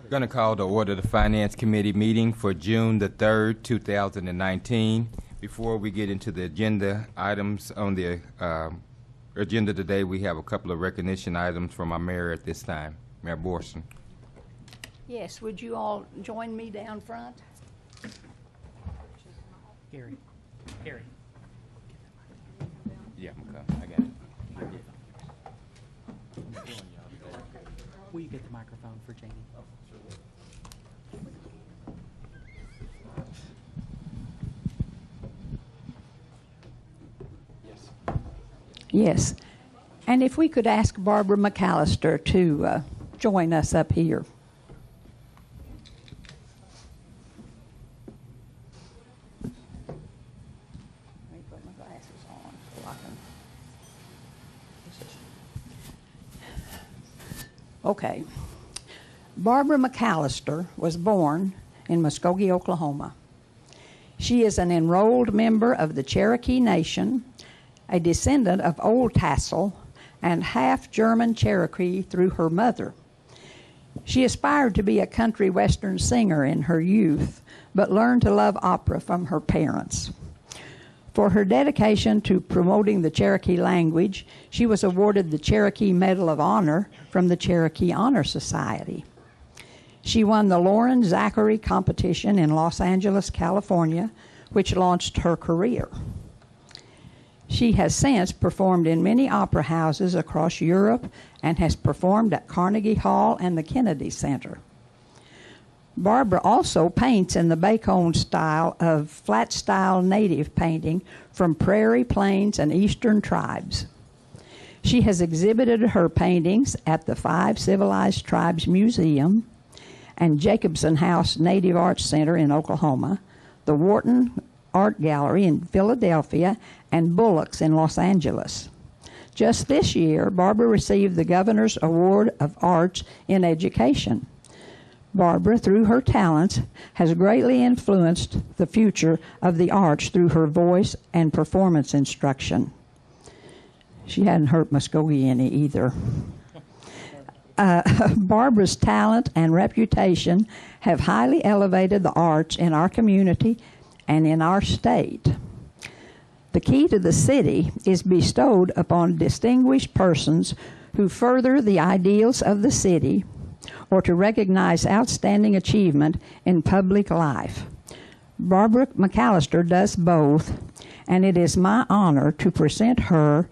Going to call to order the Finance Committee meeting for June the 3rd, 2019. Before we get into the agenda items on the agenda today, we have a couple of recognition items from our mayor at this time. Mayor Borson. Yes, would you all join me down front? Gary. Yeah, I'm coming. I got it. Will you get the microphone for Jamie? Yes. And if we could ask Barbara McAllister to join us up here. Let me put my glasses on so I can. Okay. Barbara McAllister was born in Muskogee, Oklahoma. She is an enrolled member of the Cherokee Nation, a descendant of Old Tassel, and half German Cherokee through her mother. She aspired to be a country western singer in her youth, but learned to love opera from her parents. For her dedication to promoting the Cherokee language, she was awarded the Cherokee Medal of Honor from the Cherokee Honor Society. She won the Lauren Zachary competition in Los Angeles, California, which launched her career. She has since performed in many opera houses across Europe and has performed at Carnegie Hall and the Kennedy Center. Barbara also paints in the Bacon style of flat-style native painting from prairie, plains, and eastern tribes. She has exhibited her paintings at the Five Civilized Tribes Museum and Jacobson House Native Arts Center in Oklahoma, the Wharton Art Gallery in Philadelphia, and Bullock's in Los Angeles. Just this year, Barbara received the Governor's Award of Arts in Education. Barbara, through her talents, has greatly influenced the future of the arts through her voice and performance instruction. She hadn't hurt Muskogee any either. Barbara's talent and reputation have highly elevated the arts in our community and in our state. The key to the city is bestowed upon distinguished persons who further the ideals of the city or to recognize outstanding achievement in public life. Barbara McAllister does both, and it is my honor to present her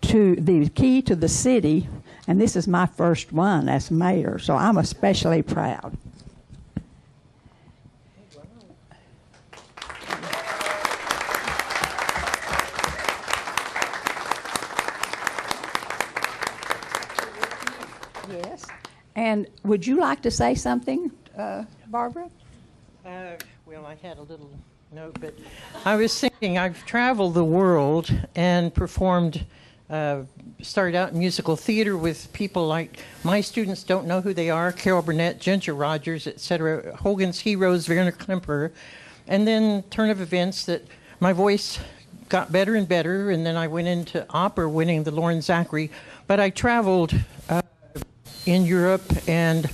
to the key to the city, and this is my first one as mayor, so I'm especially proud. Yes. And would you like to say something, Barbara? Well, I had a little note, but I was thinking I've traveled the world and performed, started out in musical theater with people like, my students don't know who they are, Carol Burnett, Ginger Rogers, etc., Hogan's Heroes, Werner Klemperer, and then turn of events that my voice got better and better, and then I went into opera, winning the Lauren Zachary, but I traveled in Europe, and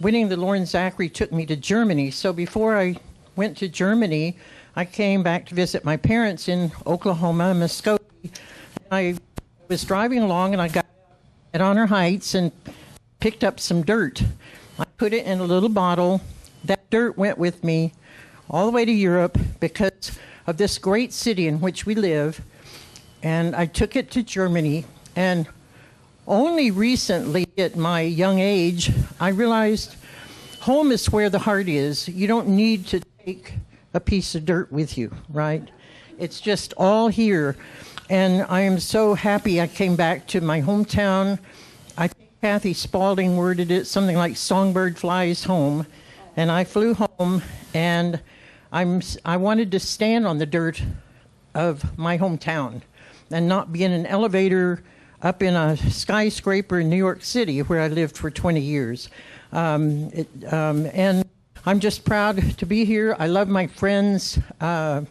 winning the Lauren Zachary took me to Germany. So before I went to Germany, I came back to visit my parents in Oklahoma, Muskogee. I was driving along, and I got at Honor Heights and picked up some dirt. I put it in a little bottle. That dirt went with me all the way to Europe because of this great city in which we live, and I took it to Germany. And only recently, at my young age, I realized home is where the heart is. You don't need to take a piece of dirt with you, right? It's just all here. And I am so happy I came back to my hometown. I think Kathy Spaulding worded it something like "Songbird flies home." And I flew home, and I wanted to stand on the dirt of my hometown and not be in an elevator up in a skyscraper in New York City, where I lived for 20 years. And I'm just proud to be here. I love my friends, and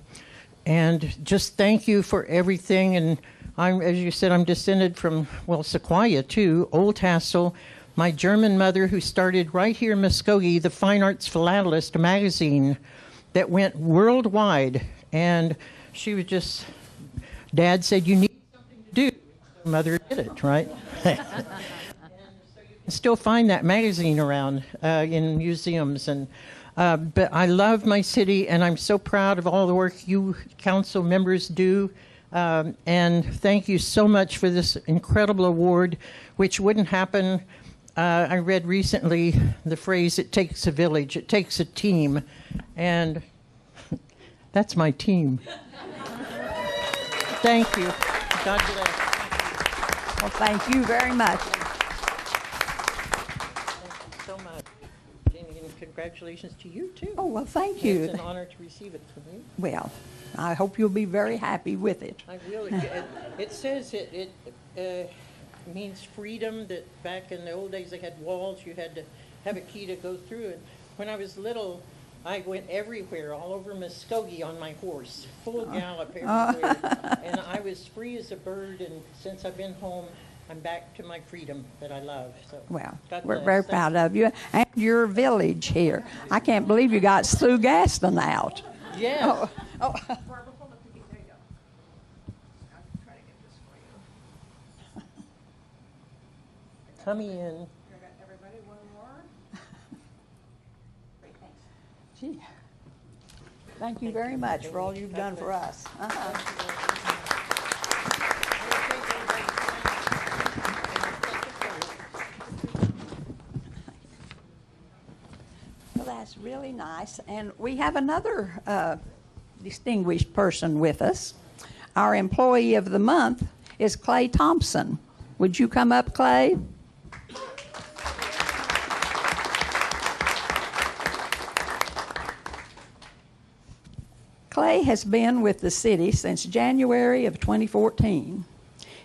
just thank you for everything. And as you said, I'm descended from, well, Sequoia too, Old Tassel. My German mother, who started right here in Muskogee, the Fine Arts Philatelist magazine that went worldwide. And she was just, Dad said, you need something to do. So Mother did it, right? And so you can still find that magazine around in museums. And but I love my city, and I'm so proud of all the work you council members do. And thank you so much for this incredible award, which wouldn't happen. I read recently the phrase, it takes a village, it takes a team, and that's my team. Thank you. God bless. Well, thank you very much. Thank you so much. Jenny, and congratulations to you, too. Oh, well, thank you. It's an honor to receive it from you. Well, I hope you'll be very happy with it. I will. It says it means freedom, that back in the old days they had walls, you had to have a key to go through. And when I was little, I went everywhere, all over Muskogee on my horse, full gallop everywhere. And I was free as a bird, and since I've been home, I'm back to my freedom that I love. So, Well, God we're bless. very Thank proud you. of you and your village here. I can't believe you got Sue Gaston out. Yes. Oh, oh. Barbara, hold up the key. There you go. I'll try to get this for you. Tummy in. I got everybody one more. Great, thanks. Gee. Thank you very much for all you've done for us. Well, that's really nice. And we have another distinguished person with us. Our employee of the month is Clay Thompson. Would you come up, Clay? Clay has been with the city since January of 2014.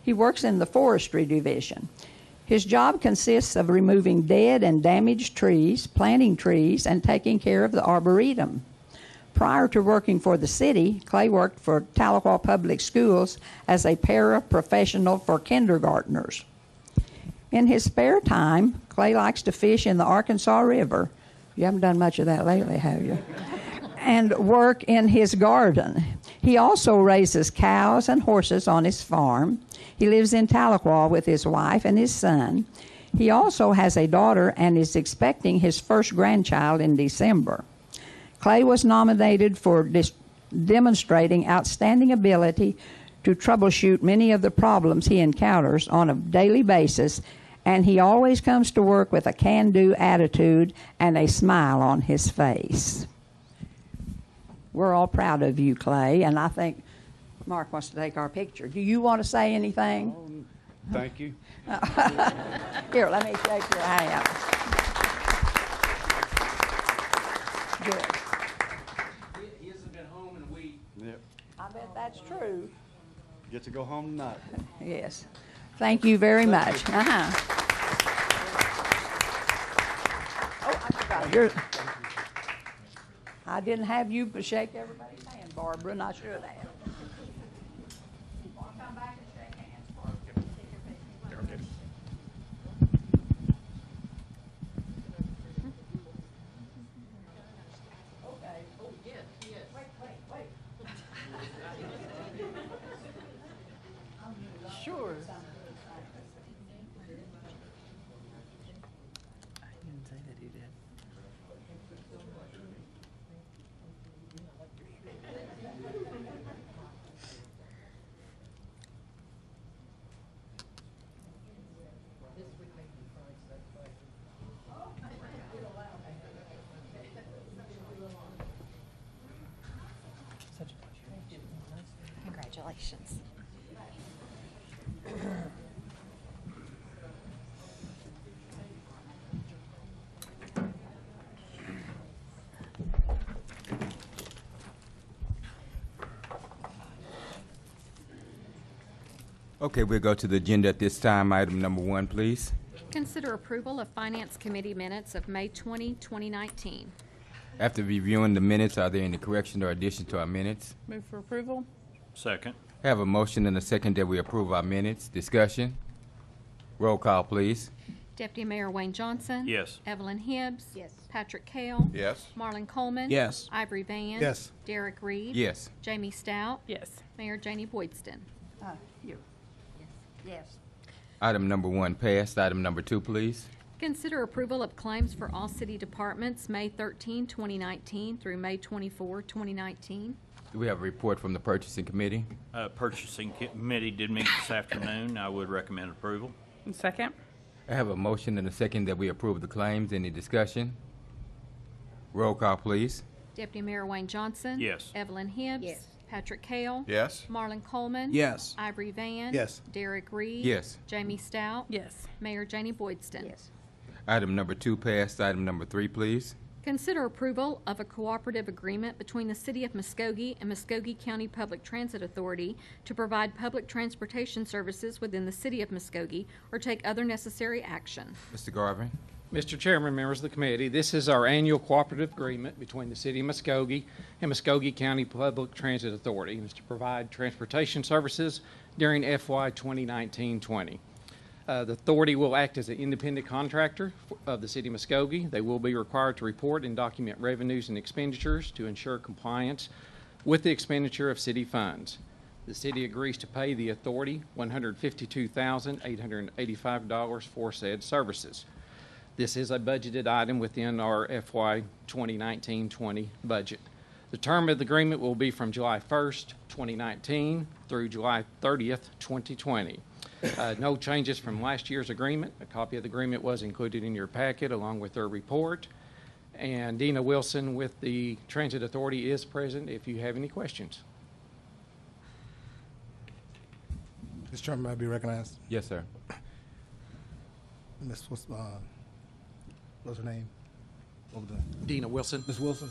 He works in the forestry division. His job consists of removing dead and damaged trees, planting trees, and taking care of the arboretum. Prior to working for the city, Clay worked for Tahlequah Public Schools as a paraprofessional for kindergartners. In his spare time, Clay likes to fish in the Arkansas River. You haven't done much of that lately, have you? And work in his garden. He also raises cows and horses on his farm. He lives in Tahlequah with his wife and his son. He also has a daughter and is expecting his first grandchild in December. Clay was nominated for demonstrating outstanding ability to troubleshoot many of the problems he encounters on a daily basis, and he always comes to work with a can-do attitude and a smile on his face. We're all proud of you, Clay, and I think Mark wants to take our picture. Do you want to say anything? Thank you. Here, let me shake your hand. Good. He hasn't been home in a week. Yep. I bet that's true. Get to go home tonight. Yes. Thank you very much. Uh-huh. Oh, I forgot. I didn't have you shake everybody's hand, Barbara, and I should have. Want to come back and shake hands, Barbara? Okay. Oh, yes, yes. Wait. Sure. I didn't say that he did. Such a pleasure. Congratulations. Okay, we'll go to the agenda at this time. Item number 1, please. Consider approval of Finance Committee minutes of May 20, 2019. After reviewing the minutes, are there any corrections or additions to our minutes? Move for approval? Second. Have a motion and a second that we approve our minutes. Discussion. Roll call, please. Deputy Mayor Wayne Johnson. Yes. Evelyn Hibbs. Yes. Patrick Kell. Yes. Marlon Coleman. Yes. Ivory Van. Yes. Derek Reed. Yes. Jamie Stout. Yes. Mayor Janie Boydston. You. Yes. Item number 1 passed. Item number 2, please. Consider approval of claims for all city departments, May 13, 2019 through May 24, 2019. Do we have a report from the purchasing committee? Purchasing committee did meet this afternoon. I would recommend approval. And second? I have a motion and a second that we approve the claims. Any discussion? Roll call, please. Deputy Mayor Wayne Johnson. Yes. Evelyn Hibbs. Yes. Patrick Kell. Yes. Marlon Coleman. Yes. Ivory Van. Yes. Derek Reed. Yes. Jamie Stout. Yes. Mayor Janie Boydston. Yes. Item number 2 passed. Item number 3, please. Consider approval of a cooperative agreement between the City of Muskogee and Muskogee County Public Transit Authority to provide public transportation services within the City of Muskogee or take other necessary action. Mr. Garvin. Mr. Chairman, members of the committee, this is our annual cooperative agreement between the City of Muskogee and Muskogee County Public Transit Authority. And it's to provide transportation services during FY 2019-20. The authority will act as an independent contractor of the City of Muskogee. They will be required to report and document revenues and expenditures to ensure compliance with the expenditure of city funds. The city agrees to pay the authority $152,885 for said services. This is a budgeted item within our FY 2019-20 budget. The term of the agreement will be from July 1st, 2019 through July 30th, 2020. No changes from last year's agreement. A copy of the agreement was included in your packet along with their report. And Dina Wilson with the Transit Authority is present if you have any questions. Mr. Chairman, may I be recognized? Yes, sir. Miss, what's her name? Over there. Dina Wilson. Miss Wilson?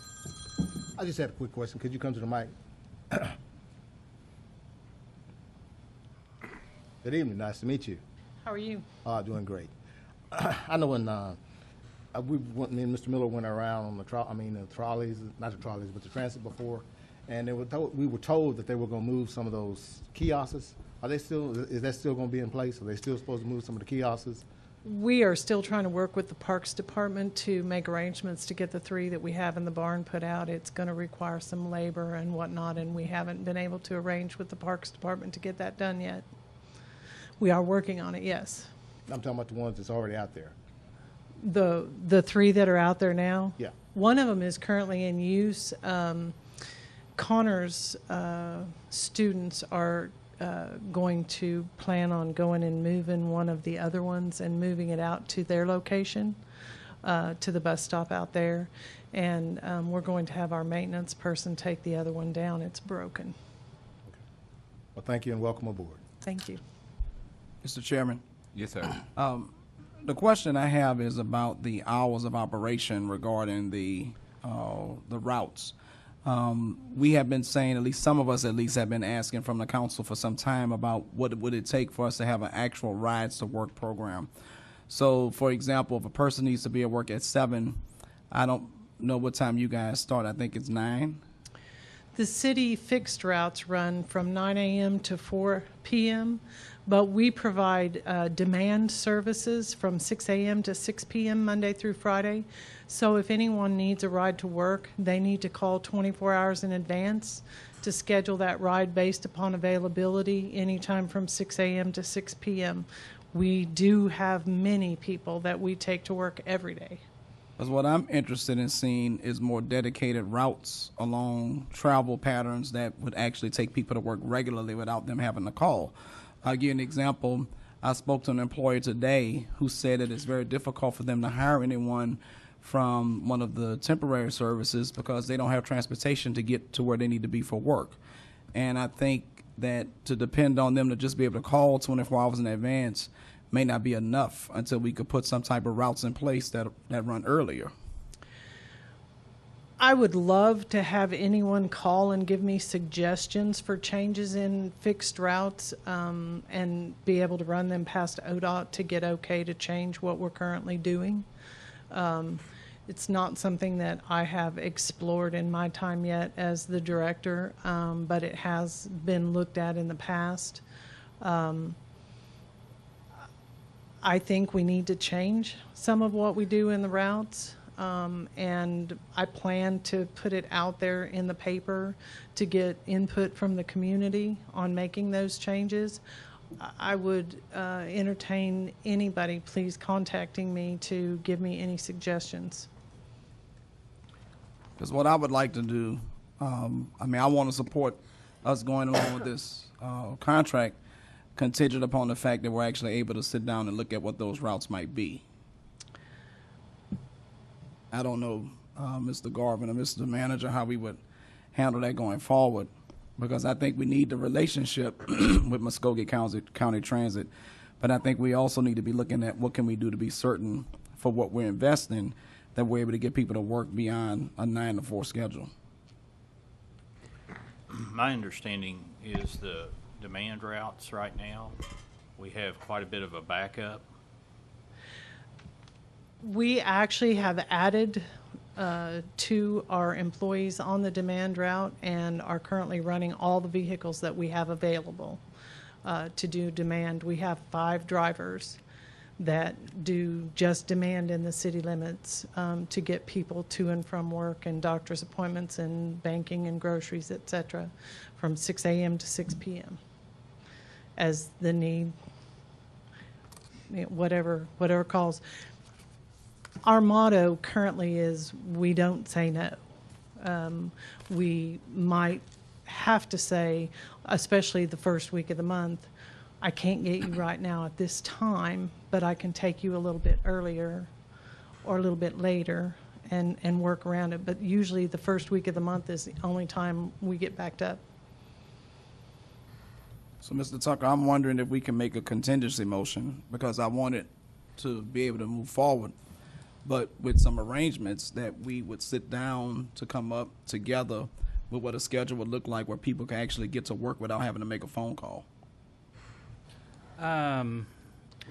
I just had a quick question. Could you come to the mic? Good evening. Nice to meet you. How are you? Doing great. I know when me and Mr. Miller went around on the trolleys, not the trolleys, but the transit before, and we were told that they were going to move some of those kiosks. Is that still going to be in place? Are they still supposed to move some of the kiosks? We are still trying to work with the Parks Department to make arrangements to get the 3 that we have in the barn put out. It's going to require some labor and whatnot, and we haven't been able to arrange with the Parks Department to get that done yet. We are working on it, yes. I'm talking about the ones that's already out there. The 3 that are out there now? Yeah. One of them is currently in use. Connor's students are going to plan on going and moving one of the other ones and moving it out to their location, to the bus stop out there. And we're going to have our maintenance person take the other one down. It's broken. Okay. Well, thank you and welcome aboard. Thank you. Mr. Chairman, Yes, sir. the question I have is about the hours of operation regarding the routes. We have been saying, at least some of us at least have been asking from the council for some time about what would it take for us to have an actual rides to work program. So, for example, if a person needs to be at work at 7, I don't know what time you guys start. I think it's 9. The city fixed routes run from 9 a.m. to 4 p.m., but we provide demand services from 6 a.m. to 6 p.m. Monday through Friday. So if anyone needs a ride to work, they need to call 24 hours in advance to schedule that ride based upon availability anytime from 6 a.m. to 6 p.m. We do have many people that we take to work every day. Because what I'm interested in seeing is more dedicated routes along travel patterns that would actually take people to work regularly without them having to call. I'll give you an example. I spoke to an employer today who said that it's very difficult for them to hire anyone from one of the temporary services because they don't have transportation to get to where they need to be for work. And I think that to depend on them to just be able to call 24 hours in advance may not be enough until we could put some type of routes in place that run earlier. I would love to have anyone call and give me suggestions for changes in fixed routes and be able to run them past ODOT to get okay to change what we're currently doing. It's not something that I have explored in my time yet as the director, but it has been looked at in the past. I think we need to change some of what we do in the routes, and I plan to put it out there in the paper to get input from the community on making those changes. I would entertain anybody please contacting me to give me any suggestions. Because what I would like to do, I want to support us going along with this contract contingent upon the fact that we're actually able to sit down and look at what those routes might be. I don't know, Mr. Garvin or Mr. Manager, how we would handle that going forward, because I think we need the relationship with Muskogee County Transit, but I think we also need to be looking at what can we do to be certain for what we're investing that we're able to get people to work beyond a 9 to 4 schedule. My understanding is the demand routes right now, we have quite a bit of a backup. We actually have added to our employees on the demand route and are currently running all the vehicles that we have available to do demand. We have 5 drivers that do just demand in the city limits to get people to and from work and doctor's appointments and banking and groceries, etc., from 6 a.m. to 6 p.m. as the need, whatever calls. Our motto currently is we don't say no. We might have to say, especially the first week of the month, I can't get you right now at this time, but I can take you a little bit earlier or a little bit later and work around it. But usually the first week of the month is the only time we get backed up. So, Mr. Tucker, I'm wondering if we can make a contingency motion, because I want it to be able to move forward, but with some arrangements that we would sit down to come up together with what a schedule would look like where people can actually get to work without having to make a phone call.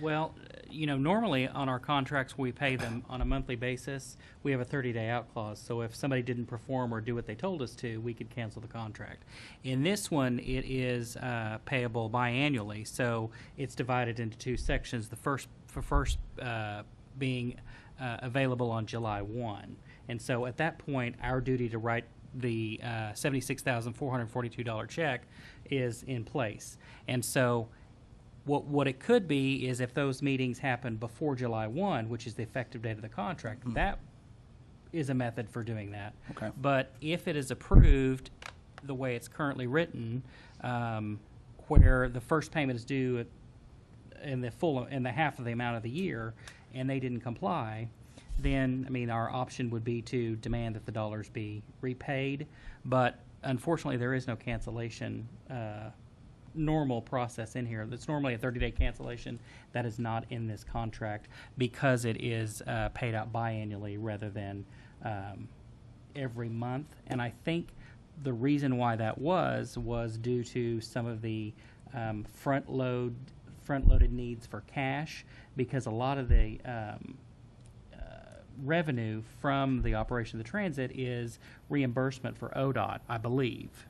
Well, normally on our contracts, we pay them on a monthly basis. We have a 30-day out clause. So if somebody didn't perform or do what they told us to, we could cancel the contract. In this one, it is payable biannually. So it's divided into 2 sections. The first being available on July 1. And so at that point, our duty to write the $76,442 check is in place. And so what it could be is if those meetings happen before July 1, which is the effective date of the contract, that is a method for doing that. Okay. But if it is approved the way it's currently written, where the first payment is due in the half of the amount of the year, and they didn't comply, then, our option would be to demand that the dollars be repaid. But unfortunately, there is no cancellation normal process in here. That's normally a 30-day cancellation. That is not in this contract because it is paid out biannually rather than every month. And I think the reason why that was due to some of the front-loaded needs for cash, because a lot of the revenue from the operation of the transit is reimbursement for ODOT, I believe.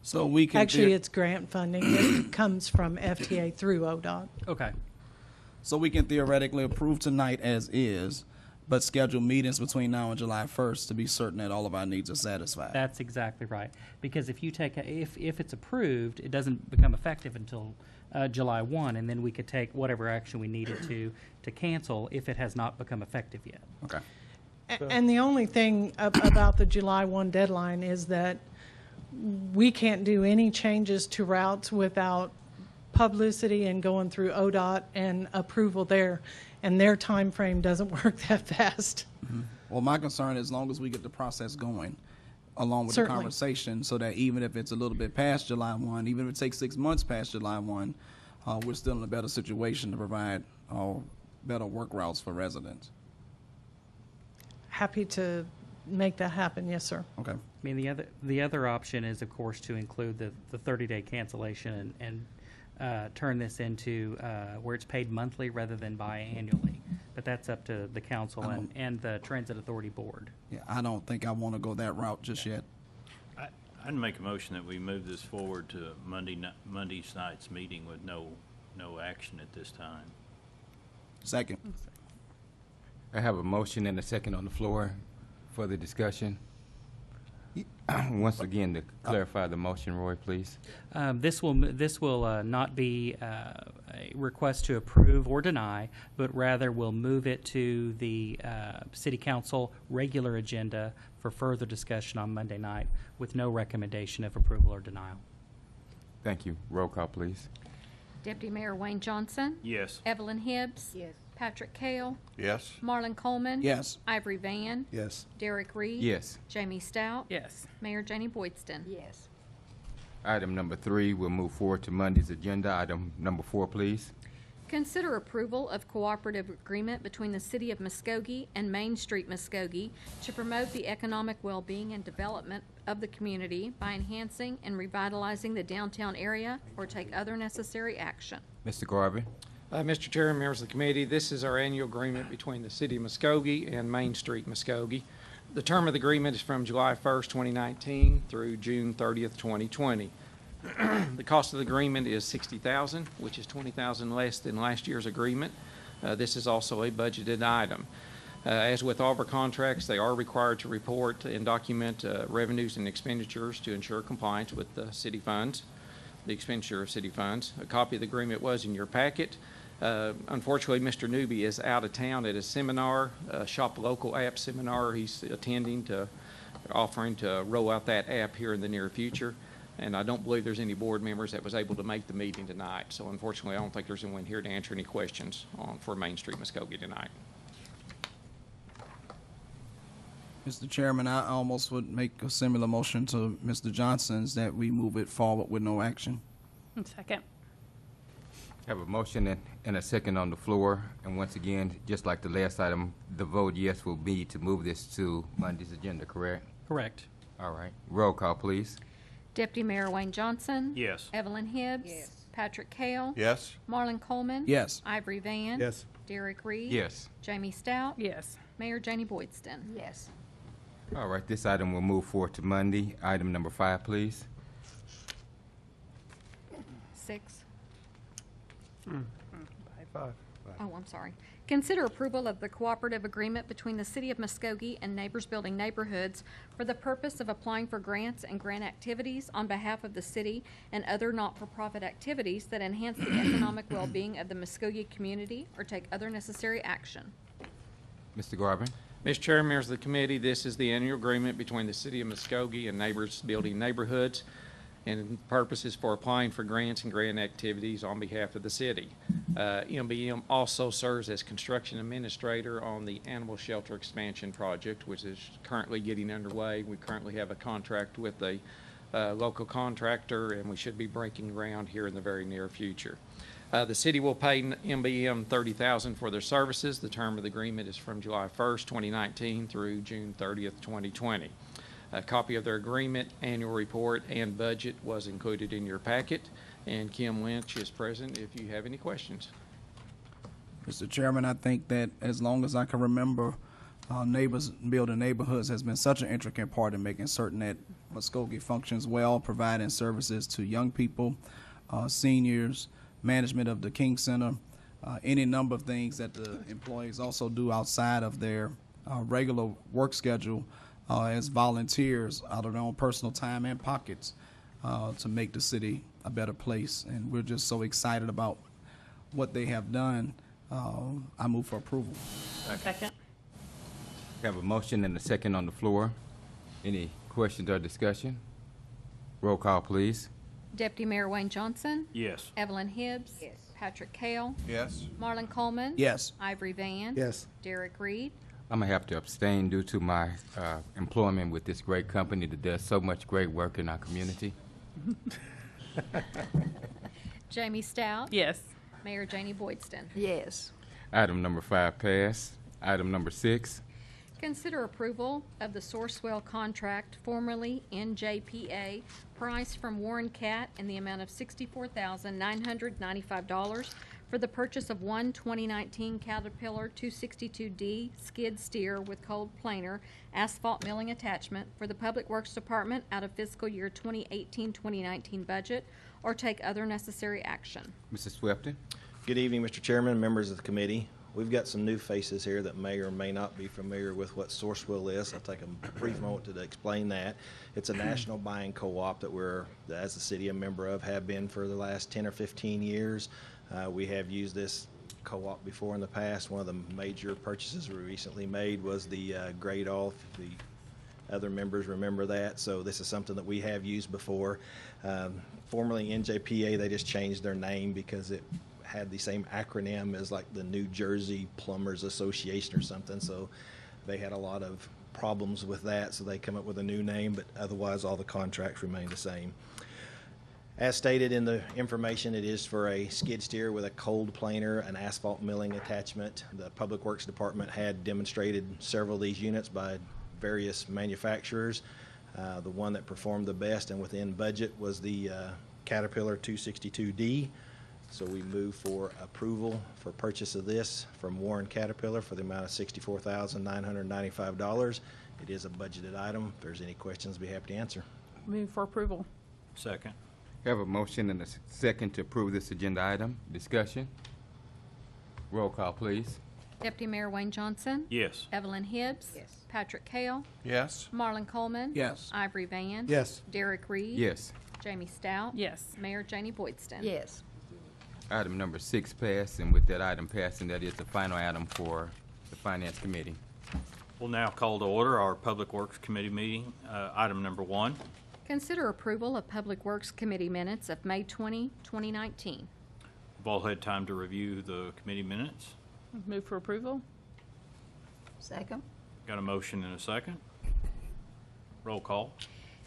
So we can Actually, it's grant funding that comes from FTA through ODOT. Okay. So we can theoretically approve tonight as is, but schedule meetings between now and July 1st to be certain that all of our needs are satisfied. That's exactly right. Because if you take if it's approved, it doesn't become effective until July 1, and then we could take whatever action we needed to cancel if it has not become effective yet. Okay. And the only thing about the July 1 deadline is that we can't do any changes to routes without publicity and going through ODOT and approval there, and their time frame doesn't work that fast. Mm-hmm. Well, my concern is as long as we get the process going, along with Certainly. the conversation, so that even if it's a little bit past July 1, even if it takes 6 months past July 1, we're still in a better situation to provide better work routes for residents. Happy to make that happen, yes, sir. Okay. The other option is, of course, to include the 30-day cancellation and turn this into where it's paid monthly rather than biannually. But that's up to the council and the Transit Authority Board. Yeah, I don't think I want to go that route just yet. I'd make a motion that we move this forward to Monday's night's meeting with no action at this time. Second. I have a motion and a second on the floor for the discussion. Once again, to clarify the motion, Roy, please. This will not be a request to approve or deny, but rather will move it to the City Council regular agenda for further discussion on Monday night with no recommendation of approval or denial. Thank you. Roll call, please. Deputy Mayor Wayne Johnson. Yes. Evelyn Hibbs. Yes. Patrick Kale. Yes. Marlon Coleman. Yes. Ivory Van. Yes. Derek Reed. Yes. Jamie Stout. Yes. Mayor Janie Boydston. Yes. Item number 3 will move forward to Monday's agenda. Item number 4, please. Consider approval of cooperative agreement between the City of Muskogee and Main Street Muskogee to promote the economic well-being and development of the community by enhancing and revitalizing the downtown area or take other necessary action. Mr. Garvin. Mr. Chairman, members of the committee, this is our annual agreement between the City of Muskogee and Main Street Muskogee. The term of the agreement is from July 1st, 2019 through June 30th, 2020. The cost of the agreement is $60,000, which is $20,000 less than last year's agreement. This is also a budgeted item. As with all of our contracts, they are required to report and document revenues and expenditures to ensure compliance with the city funds, the expenditure of city funds. A copy of the agreement was in your packet. Unfortunately, Mr. Newby is out of town at a seminar, Shop Local app seminar. He's offering to roll out that app here in the near future. And I don't believe there's any board members that was able to make the meeting tonight. So unfortunately, I don't think there's anyone here to answer any questions for Main Street Muskogee tonight. Mr. Chairman, I almost would make a similar motion to Mr. Johnson's that we move it forward with no action. Second. Have a motion and a second on the floor. And once again, just like the last item, the vote yes will be to move this to Monday's agenda, correct? Correct. All right. Roll call, please. Deputy Mayor Wayne Johnson. Yes. Evelyn Hibbs. Yes. Patrick Kale. Yes. Marlon Coleman. Yes. Ivory Van. Yes. Derek Reed. Yes. Jamie Stout. Yes. Mayor Janie Boydston. Yes. All right. This item will move forward to Monday. Item number 5, please. 6. 5. Oh, I'm sorry. Consider approval of the cooperative agreement between the City of Muskogee and Neighbors Building Neighborhoods for the purpose of applying for grants and grant activities on behalf of the city and other not-for-profit activities that enhance the economic well-being of the Muskogee community or take other necessary action. Mr. Garvin. Mr. Chairman, members of the committee, this is the annual agreement between the City of Muskogee and Neighbors Building Neighborhoods, and the purpose is for applying for grants and grant activities on behalf of the city. MBM also serves as construction administrator on the animal shelter expansion project, which is currently getting underway. We currently have a contract with a local contractor, and we should be breaking ground here in the very near future. The city will pay MBM $30,000 for their services. The term of the agreement is from July 1st, 2019 through June 30th, 2020. A copy of their agreement, annual report, and budget was included in your packet, and Kim Lynch is present if you have any questions. Mr. Chairman, I think that as long as I can remember, Neighbors Building Neighborhoods has been such an intricate part in making certain that Muskogee functions well, providing services to young people, seniors, management of the King Center, any number of things that the employees also do outside of their regular work schedule as volunteers out of their own personal time and pockets to make the city a better place. And we're just so excited about what they have done. I move for approval. Second. We have a motion and a second on the floor. Any questions or discussion? Roll call, please. Deputy Mayor Wayne Johnson. Yes. Evelyn Hibbs. Yes. Patrick Kale. Yes. Marlon Coleman. Yes. Ivory Van. Yes. Derek Reed. I'm going to have to abstain due to my employment with this great company that does so much great work in our community. Jamie Stout. Yes. Mayor Janie Boydston. Yes. Item number 5 passed. Item number 6. Consider approval of the Sourcewell contract, formerly NJPA, price from Warren Cat in the amount of $64,995 for the purchase of one 2019 Caterpillar 262D skid steer with cold planer asphalt milling attachment for the Public Works Department out of fiscal year 2018-2019 budget, or take other necessary action. Mr. Swepton? Good evening, Mr. Chairman, members of the committee. We've got some new faces here that may or may not be familiar with what Sourcewell is. I'll take a brief moment to explain that. It's a national buying co-op that we're, as a city, a member of, have been for the last 10 or 15 years. We have used this co-op before in the past. One of the major purchases we recently made was the grade off. The other members remember that, so this is something that we have used before. Formerly NJPA, they just changed their name because it had the same acronym as like the New Jersey Plumbers Association or something, so they had a lot of problems with that, so they come up with a new name, but otherwise all the contracts remain the same. As stated in the information, it is for a skid steer with a cold planer, an asphalt milling attachment. The Public Works Department had demonstrated several of these units by various manufacturers. The one that performed the best and within budget was the Caterpillar 262D. So we move for approval for purchase of this from Warren Caterpillar for the amount of $64,995. It is a budgeted item. If there's any questions, I'd be happy to answer. Move for approval. Second. We have a motion and a second to approve this agenda item. Discussion? Roll call, please. Deputy Mayor Wayne Johnson? Yes. Evelyn Hibbs? Yes. Patrick Kale? Yes. Marlon Coleman? Yes. Ivory Van? Yes. Derek Reed? Yes. Jamie Stout? Yes. Mayor Janie Boydston? Yes. Item number 6 passed, and with that item passing, that is the final item for the Finance Committee. We'll now call to order our Public Works Committee meeting. Item number 1. Consider approval of Public Works Committee minutes of May 20, 2019. We've all had time to review the committee minutes. Move for approval. Second. Got a motion and a second. Roll call.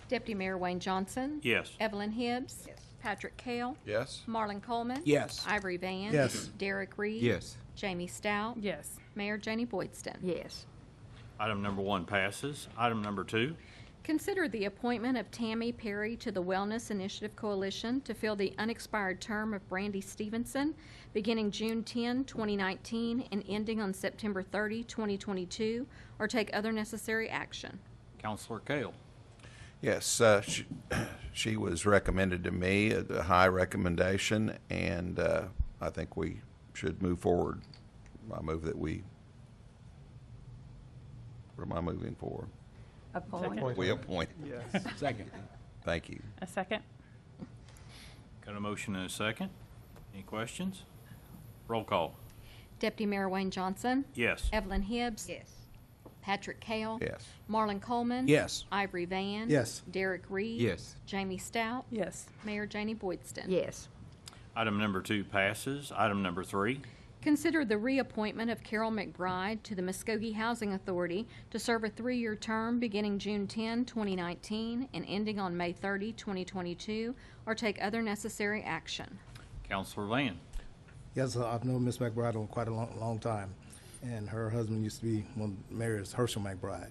Deputy Mayor Wayne Johnson? Yes. Evelyn Hibbs? Yes. Patrick Kale? Yes. Marlon Coleman? Yes. Ivory Van? Yes. Derek Reed? Yes. Jamie Stout? Yes. Mayor Janie Boydston? Yes. Item number 1 passes. Item number 2. Consider the appointment of Tammy Perry to the Wellness Initiative Coalition to fill the unexpired term of Brandy Stevenson, beginning June 10, 2019, and ending on September 30, 2022, or take other necessary action. Counselor Kale. Yes, she was recommended to me, a high recommendation, and I think we should move forward. I move that we, what am I moving for? Appoint. We appoint. Yes. Second. Thank you. A second. Got a motion and a second. Any questions? Roll call. Deputy Mayor Wayne Johnson? Yes. Evelyn Hibbs? Yes. Patrick Kale? Yes. Marlon Coleman? Yes. Ivory Van? Yes. Derek Reed? Yes. Jamie Stout? Yes. Mayor Janie Boydston? Yes. Item number 2 passes. Item number 3. Consider the reappointment of Carol McBride to the Muskogee Housing Authority to serve a 3-year term beginning June 10, 2019, and ending on May 30, 2022, or take other necessary action. Counselor Land. Yes, I've known Miss McBride for quite a long time, and her husband used to be married as Herschel McBride,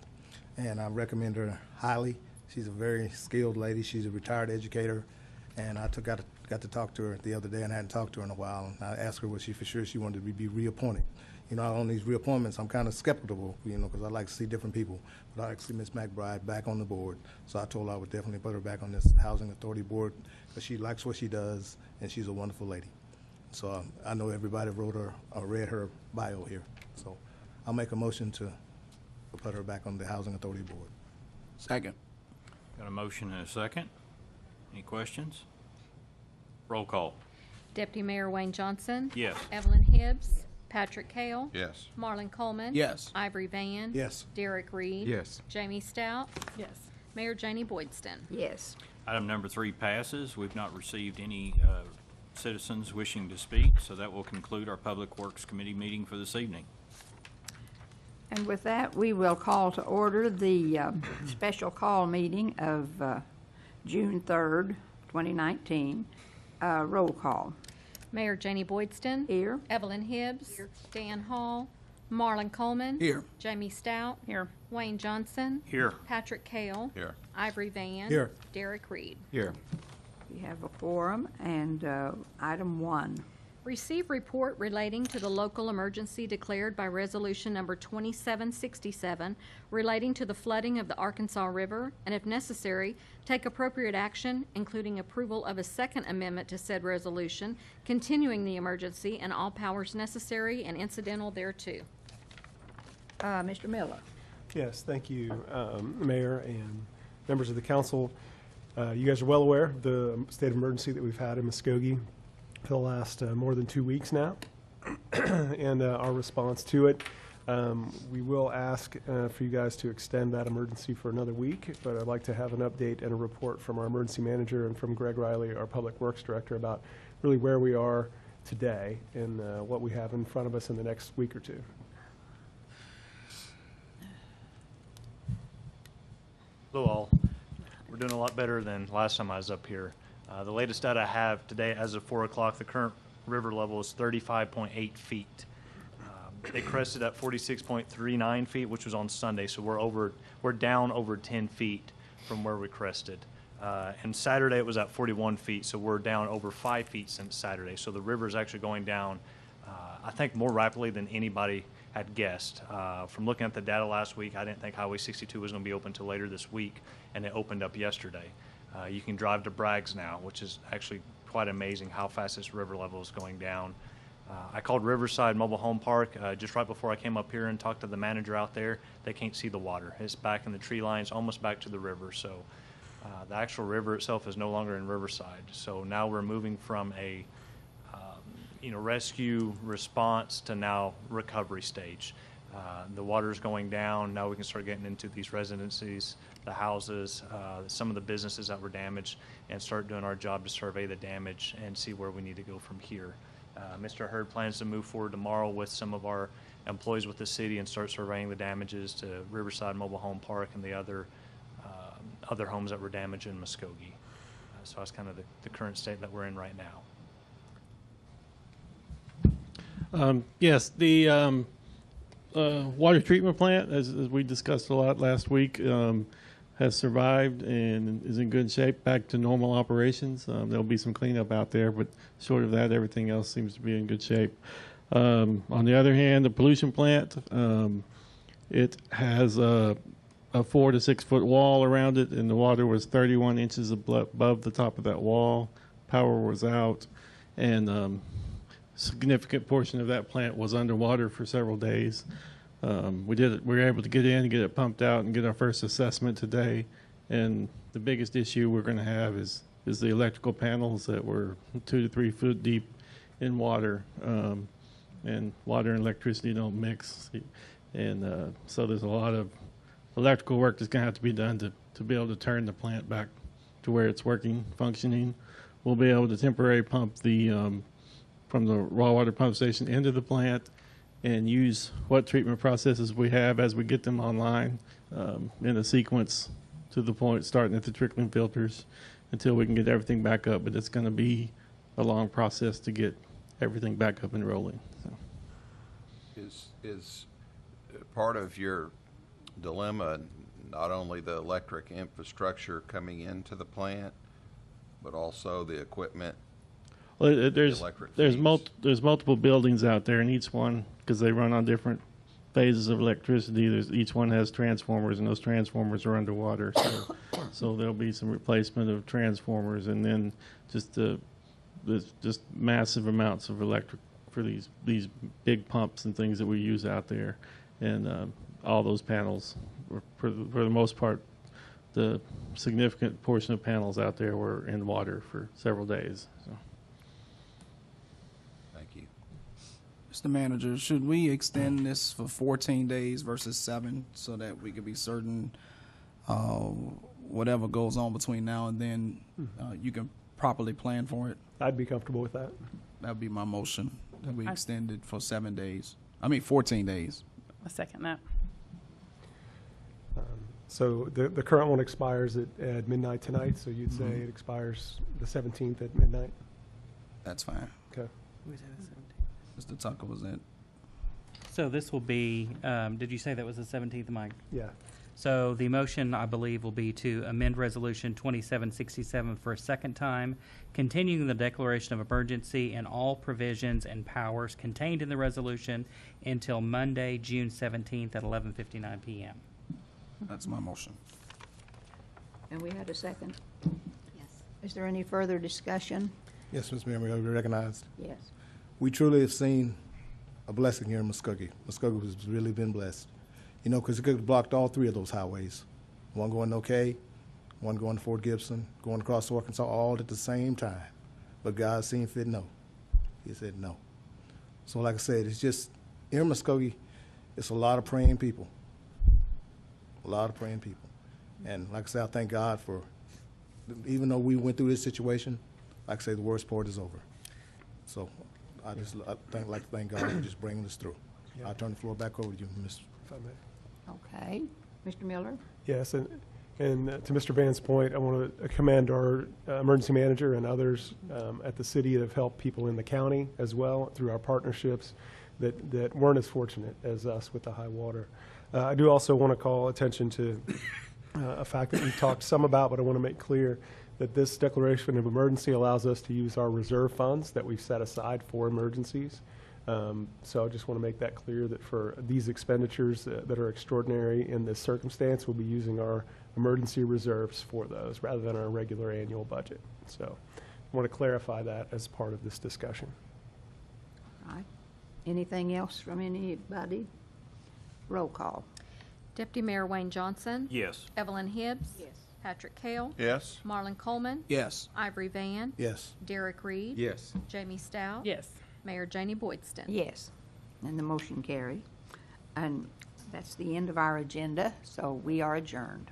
and I recommend her highly. She's a very skilled lady. She's a retired educator, and I got to talk to her the other day, and I hadn't talked to her in a while. And I asked her was she for sure she wanted to be reappointed. You know, on these reappointments, I'm kind of skeptical, you know, because I like to see different people. But I like to see Miss McBride back on the board. So I told her I would definitely put her back on this Housing Authority board because she likes what she does, and she's a wonderful lady. So I know everybody wrote her or read her bio here. So I'll make a motion to put her back on the Housing Authority board. Second. Got a motion and a second. Any questions? Roll call. Deputy Mayor Wayne Johnson? Yes. Evelyn Hibbs? Patrick Kale? Yes. Marlon Coleman? Yes. Ivory Van? Yes. Derek Reed? Yes. Jamie Stout? Yes. Mayor Janie Boydston? Yes. Item number 3 passes. We've not received any citizens wishing to speak, so that will conclude our Public Works Committee meeting for this evening. And with that, we will call to order the special call meeting of June 3rd, 2019. Roll call. Mayor Janie Boydston? Here. Evelyn Hibbs? Dan Hall? Marlon Coleman? Here. Jamie Stout? Here. Wayne Johnson? Here. Patrick Kale? Here. Ivory Van? Here. Derek Reed? Here. We have a quorum, and item 1. Receive report relating to the local emergency declared by Resolution Number 2767 relating to the flooding of the Arkansas River, and if necessary, take appropriate action, including approval of a second amendment to said resolution, continuing the emergency and all powers necessary and incidental thereto. Mr. Miller. Yes, thank you, Mayor and members of the council. You guys are well aware of the state of emergency that we've had in Muskogee for the last more than 2 weeks now, and our response to it. We will ask for you guys to extend that emergency for another week, but I'd like to have an update and a report from our emergency manager and from Greg Riley, our Public Works Director, about really where we are today and what we have in front of us in the next week or two. Hello all. We're doing a lot better than last time I was up here. The latest data I have today, as of 4 o'clock, the current river level is 35.8 feet. They crested at 46.39 feet, which was on Sunday, so we're down over 10 feet from where we crested. And Saturday it was at 41 feet, so we're down over 5 feet since Saturday. So the river is actually going down, I think, more rapidly than anybody had guessed. From looking at the data last week, I didn't think Highway 62 was going to be open until later this week, and it opened up yesterday. You can drive to Bragg's now, which is actually quite amazing how fast this river level is going down. I called Riverside Mobile Home Park just right before I came up here and talked to the manager out there. They can't see the water. It's back in the tree lines, almost back to the river. So the actual river itself is no longer in Riverside. So now we're moving from a rescue response to now recovery stage. The water's going down. Now we can start getting into these residencies, the houses, some of the businesses that were damaged, and start doing our job to survey the damage and see where we need to go from here. Mr. Hurd plans to move forward tomorrow with some of our employees with the city and start surveying the damages to Riverside Mobile Home Park and the other homes that were damaged in Muskogee. So that's kind of the current state that we're in right now. Yes, the water treatment plant, as we discussed a lot last week, has survived and is in good shape, back to normal operations. There'll be some cleanup out there, but short of that, everything else seems to be in good shape. On the other hand, the pollution plant, it has a 4 to 6 foot wall around it, and the water was 31 inches above the top of that wall. Power was out, and significant portion of that plant was underwater for several days. We were able to get in and get it pumped out and get our first assessment today. And the biggest issue we're going to have is the electrical panels that were 2 to 3 foot deep in water. And water and electricity don't mix. And so there's a lot of electrical work that's going to have to be done to be able to turn the plant back to where it's working, functioning. We'll be able to temporarily pump from the raw water pump station into the plant and use what treatment processes we have as we get them online in a sequence to the point, starting at the trickling filters until we can get everything back up. But it's going to be a long process to get everything back up and rolling. So. Is part of your dilemma not only the electric infrastructure coming into the plant, but also the equipment? Well, there's multiple buildings out there, and each one, because they run on different phases of electricity, each one has transformers, and those transformers are underwater. So there'll be some replacement of transformers, and then just massive amounts of electric for these big pumps and things that we use out there, and all those panels, for the most part, the significant portion of panels out there were in water for several days. So. Mr. Manager, should we extend this for 14 days versus 7 so that we can be certain whatever goes on between now and then, you can properly plan for it? I'd be comfortable with that. That would be my motion, that we extend it for 7 days. 14 days. I second that. So the current one expires at midnight tonight, so you'd say it expires the 17th at midnight? That's fine. Okay. Mr. Tucker, was that? So this will be, did you say that was the 17th, Mike? Yeah. So the motion, I believe, will be to amend Resolution 2767 for a second time, continuing the declaration of emergency and all provisions and powers contained in the resolution until Monday, June 17th at 11:59 p.m. That's my motion. And we had a second? Yes. Is there any further discussion? Yes, Ms. Mayor, may I be recognized? Yes. We truly have seen a blessing here in Muskogee. Muskogee has really been blessed. You know, because it could have blocked all three of those highways. One going to OK, one going to Fort Gibson, going across Arkansas, all at the same time. But God seen fit no. He said no. So like I said, it's just, here in Muskogee, it's a lot of praying people. A lot of praying people. And like I said, I thank God for, even though we went through this situation, like I say, the worst part is over. So I like to thank God for just bringing us through. Yeah. I'll turn the floor back over to you, Mr. If I may. Okay. Mr. Miller? Yes, and to Mr. Van's point, I want to commend our emergency manager and others at the city that have helped people in the county as well through our partnerships that weren't as fortunate as us with the high water. I do also want to call attention to a fact that we've talked some about, but I want to make clear that this declaration of emergency allows us to use our reserve funds that we've set aside for emergencies. So I just want to make that clear that for these expenditures that are extraordinary in this circumstance, we'll be using our emergency reserves for those rather than our regular annual budget. So I want to clarify that as part of this discussion. All right. Anything else from anybody? Roll call. Deputy Mayor Wayne Johnson. Yes. Evelyn Hibbs. Yes. Patrick Cale. Yes. Marlon Coleman. Yes. Ivory Van. Yes. Derek Reed. Yes. Jamie Stout. Yes. Mayor Janie Boydston. Yes. And the motion carried. And that's the end of our agenda, so we are adjourned.